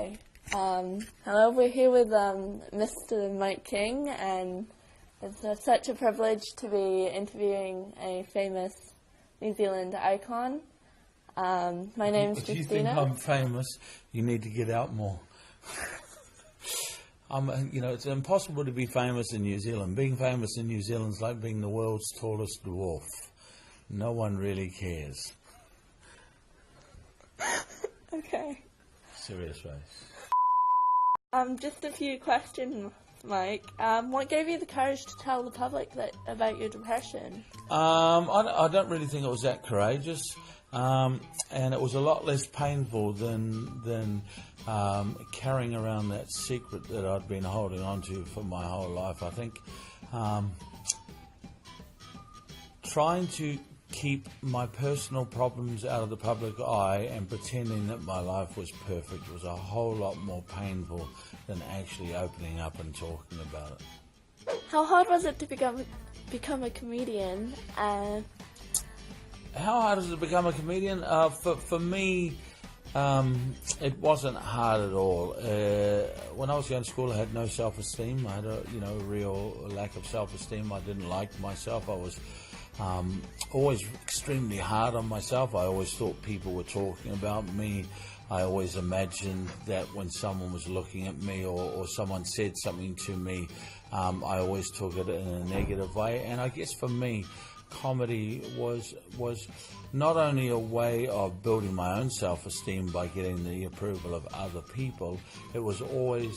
Hi. Hello, we're here with Mr. MikeKing, and it's such a privilege to be interviewing a famous New Zealand icon. My name's If you Christina. think I'm famous, you need to get out more. It's impossible to be famous in New Zealand. Being famous in New Zealand is like being the world's tallest dwarf. No one really cares. Okay. Serious face. Just a few questions, Mike. What gave you the courage to tell the public about your depression? I don't really think it was that courageous, and it was a lot less painful than carrying around that secret that I'd been holding on to for my whole life. I think trying to keep my personal problems out of the public eye and pretending that my life was perfect was a whole lot more painful than actually opening up and talking about it. How hard was it to become a comedian? How hard is it to become a comedian? For me, it wasn't hard at all. When I was going to school, I had no self-esteem. I had a real lack of self-esteem. I didn't like myself. I was always extremely hard on myself. I always thought people were talking about me. I always imagined that when someone was looking at me or someone said something to me, I always took it in a negative way. And I guess for me, comedy was not only a way of building my own self-esteem by getting the approval of other people, it was always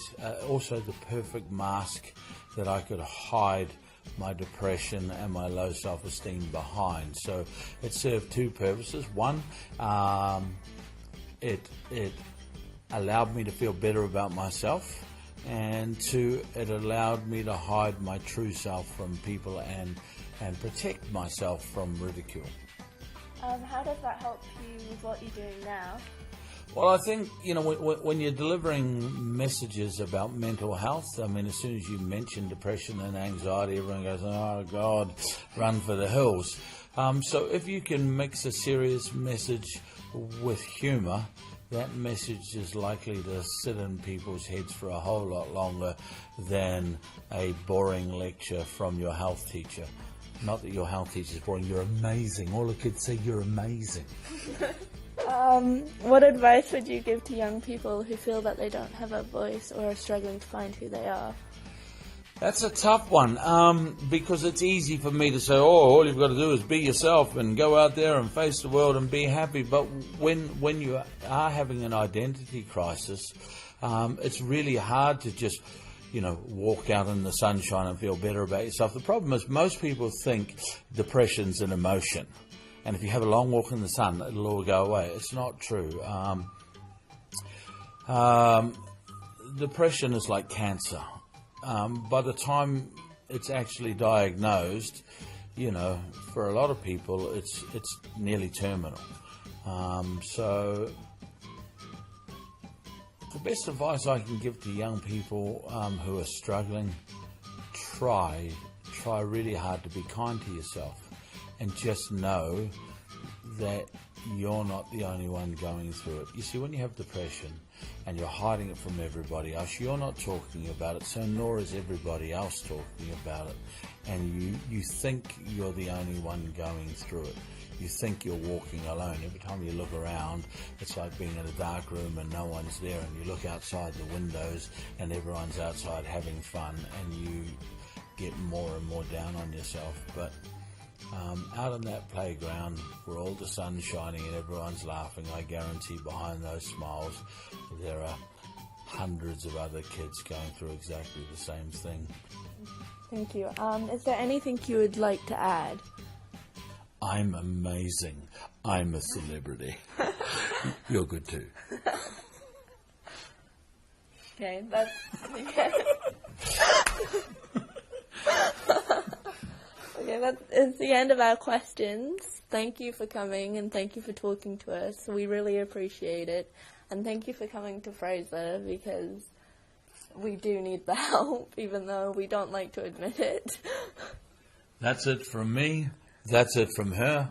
also the perfect mask that I could hide my depression and my low self-esteem behind. So it served two purposes. One, it allowed me to feel better about myself, and two, it allowed me to hide my true self from people and protect myself from ridicule. How does that help you with what you're doing now? Well, I think, when you're delivering messages about mental health, as soon as you mention depression and anxiety, everyone goes, oh, God, run for the hills. So if you can mix a serious message with humour, that message is likely to sit in people's heads for a whole lot longer than a boring lecture from your health teacher. Not that your health teacher is boring, you're amazing. All the kids say you're amazing. What advice would you give to young people who feel that they don't have a voice or are struggling to find who they are? That's a tough one, because it's easy for me to say, all you've got to do is be yourself and go out there and face the world and be happy. But when you are having an identity crisis, it's really hard to just walk out in the sunshine and feel better about yourself. The problem is most people think depression's an emotion. And if you have a long walk in the sun, it'll all go away. It's not true. Depression is like cancer. By the time it's actually diagnosed, for a lot of people, it's nearly terminal. So the best advice I can give to young people who are struggling, try really hard to be kind to yourself. And just know that you're not the only one going through it. You see, when you have depression and you're hiding it from everybody else, you're not talking about it, so nor is everybody else talking about it. And you think you're the only one going through it. You think you're walking alone. Every time you look around, it's like being in a dark room and no one's there, and you look outside the windows and everyone's outside having fun, and you get more and more down on yourself. But out on that playground where all the sun's shining and everyone's laughing, I guarantee behind those smiles there are hundreds of other kids going through exactly the same thing. Thank you. Is there anything you would like to add? I'm amazing. I'm a celebrity. You're good too. Okay, that's... Okay, that is the end of our questions. Thank you for coming and thank you for talking to us. We really appreciate it. And thank you for coming to Fraser, because we do need the help, even though we don't like to admit it. That's it from me. That's it from her.